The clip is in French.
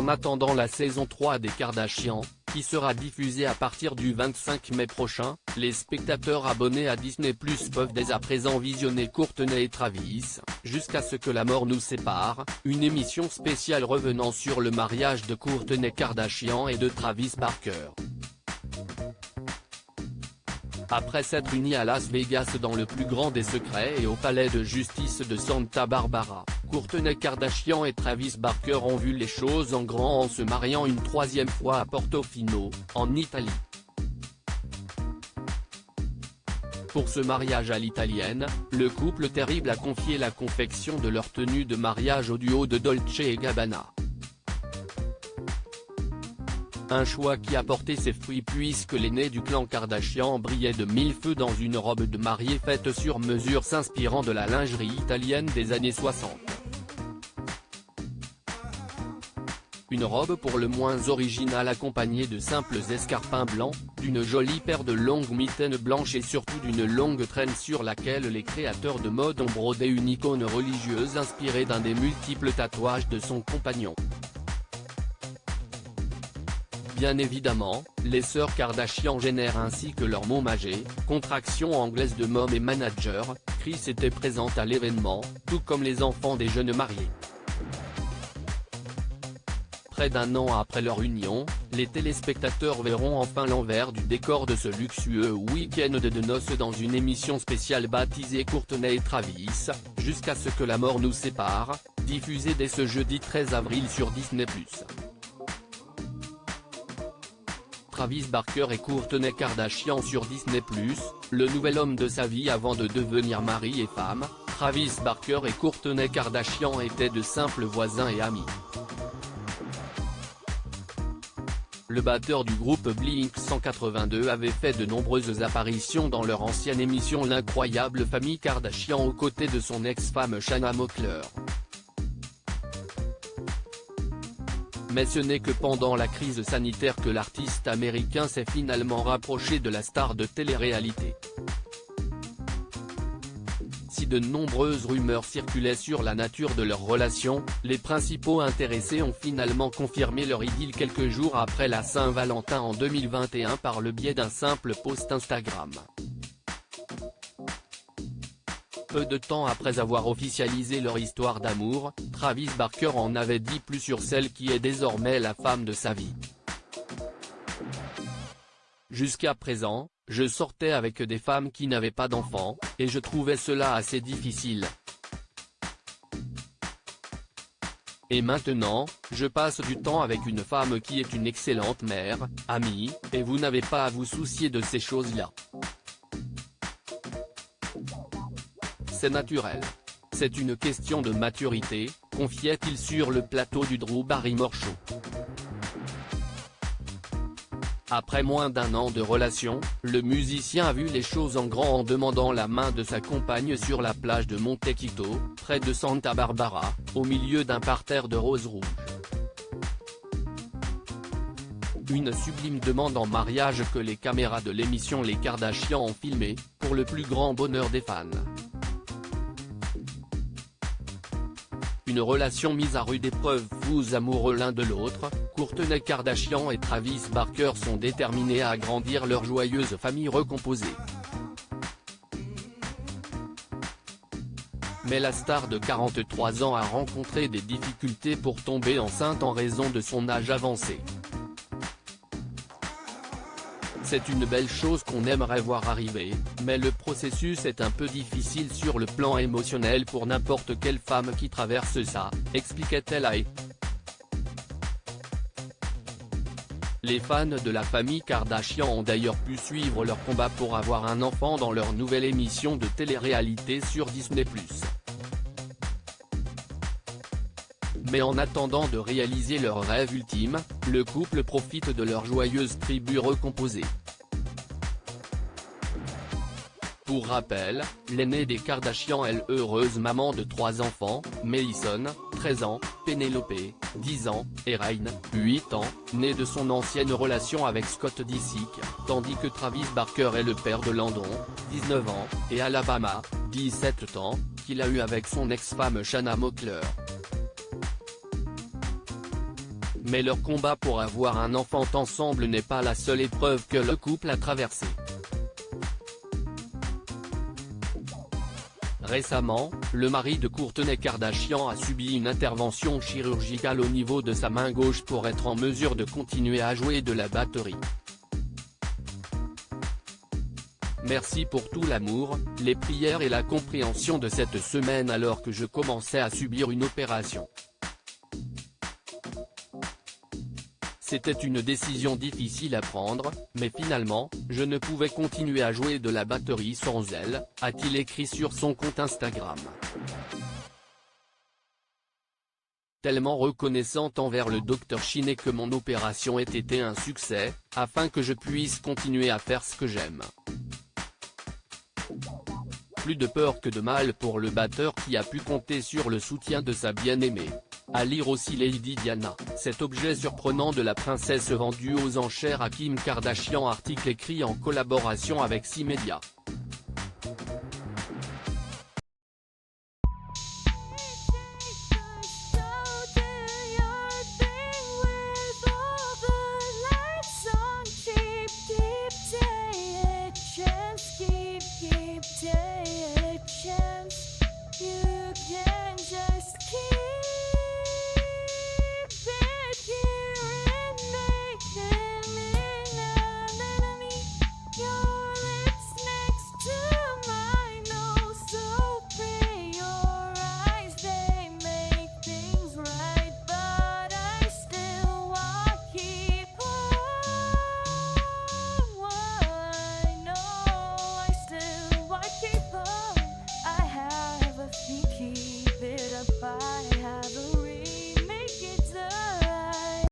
En attendant la saison 3 des Kardashians, qui sera diffusée à partir du 25 mai prochain, les spectateurs abonnés à Disney+ peuvent dès à présent visionner Kourtney et Travis, jusqu'à ce que la mort nous sépare, une émission spéciale revenant sur le mariage de Kourtney Kardashian et de Travis Barker. Après s'être unis à Las Vegas dans le plus grand des secrets et au palais de justice de Santa Barbara, Kourtney Kardashian et Travis Barker ont vu les choses en grand en se mariant une troisième fois à Portofino, en Italie. Pour ce mariage à l'italienne, le couple terrible a confié la confection de leur tenue de mariage au duo de Dolce & Gabbana. Un choix qui a porté ses fruits puisque l'aîné du clan Kardashian brillait de mille feux dans une robe de mariée faite sur mesure s'inspirant de la lingerie italienne des années 60. Une robe pour le moins originale accompagnée de simples escarpins blancs, d'une jolie paire de longues mitaines blanches et surtout d'une longue traîne sur laquelle les créateurs de mode ont brodé une icône religieuse inspirée d'un des multiples tatouages de son compagnon. Bien évidemment, les sœurs Kardashian génèrent ainsi que leur môme âgé, contraction anglaise de mom et manager, Kris était présente à l'événement, tout comme les enfants des jeunes mariés. Près d'un an après leur union, les téléspectateurs verront enfin l'envers du décor de ce luxueux week-end de noces dans une émission spéciale baptisée Kourtney et Travis, jusqu'à ce que la mort nous sépare, diffusée dès ce jeudi 13 avril sur Disney+. Travis Barker et Kourtney Kardashian sur Disney+, le nouvel homme de sa vie avant de devenir mari et femme. Travis Barker et Kourtney Kardashian étaient de simples voisins et amis. Le batteur du groupe Blink-182 avait fait de nombreuses apparitions dans leur ancienne émission L'incroyable famille Kardashian aux côtés de son ex-femme Shanna Moakler. Mais ce n'est que pendant la crise sanitaire que l'artiste américain s'est finalement rapproché de la star de télé-réalité. Si de nombreuses rumeurs circulaient sur la nature de leur relation, les principaux intéressés ont finalement confirmé leur idylle quelques jours après la Saint-Valentin en 2021 par le biais d'un simple post Instagram. Peu de temps après avoir officialisé leur histoire d'amour, Travis Barker en avait dit plus sur celle qui est désormais la femme de sa vie. Jusqu'à présent, je sortais avec des femmes qui n'avaient pas d'enfants, et je trouvais cela assez difficile. Et maintenant, je passe du temps avec une femme qui est une excellente mère, amie, et vous n'avez pas à vous soucier de ces choses-là. C'est naturel. C'est une question de maturité, confiait-il sur le plateau du Drew Barrymore Show. Après moins d'un an de relation, le musicien a vu les choses en grand en demandant la main de sa compagne sur la plage de Montecito, près de Santa Barbara, au milieu d'un parterre de roses rouges. Une sublime demande en mariage que les caméras de l'émission Les Kardashians ont filmée, pour le plus grand bonheur des fans. Une relation mise à rude épreuve, fous amoureux l'un de l'autre, Kourtney Kardashian et Travis Barker sont déterminés à agrandir leur joyeuse famille recomposée. Mais la star de 43 ans a rencontré des difficultés pour tomber enceinte en raison de son âge avancé. C'est une belle chose qu'on aimerait voir arriver, mais le processus est un peu difficile sur le plan émotionnel pour n'importe quelle femme qui traverse ça, expliquait-elle à E! Les fans de la famille Kardashian ont d'ailleurs pu suivre leur combat pour avoir un enfant dans leur nouvelle émission de télé-réalité sur Disney+. Mais en attendant de réaliser leur rêve ultime, le couple profite de leur joyeuse tribu recomposée. Pour rappel, l'aînée des Kardashian est l'heureuse maman de 3 enfants, Madison, 13 ans, Penelope, 10 ans, et Ryan, 8 ans, né de son ancienne relation avec Scott Disick, tandis que Travis Barker est le père de Landon, 19 ans, et Alabama, 17 ans, qu'il a eu avec son ex-femme Shanna Moakler. mais leur combat pour avoir un enfant ensemble n'est pas la seule épreuve que le couple a traversée. Récemment, le mari de Kourtney Kardashian a subi une intervention chirurgicale au niveau de sa main gauche pour être en mesure de continuer à jouer de la batterie. Merci pour tout l'amour, les prières et la compréhension de cette semaine alors que je commençais à subir une opération. C'était une décision difficile à prendre, mais finalement, je ne pouvais continuer à jouer de la batterie sans elle, a-t-il écrit sur son compte Instagram. Tellement reconnaissante envers le docteur Chiné que mon opération ait été un succès, afin que je puisse continuer à faire ce que j'aime. Plus de peur que de mal pour le batteur qui a pu compter sur le soutien de sa bien-aimée. À lire aussi Lady Diana, cet objet surprenant de la princesse vendu aux enchères à Kim Kardashian, article écrit en collaboration avec 6 médias. Keep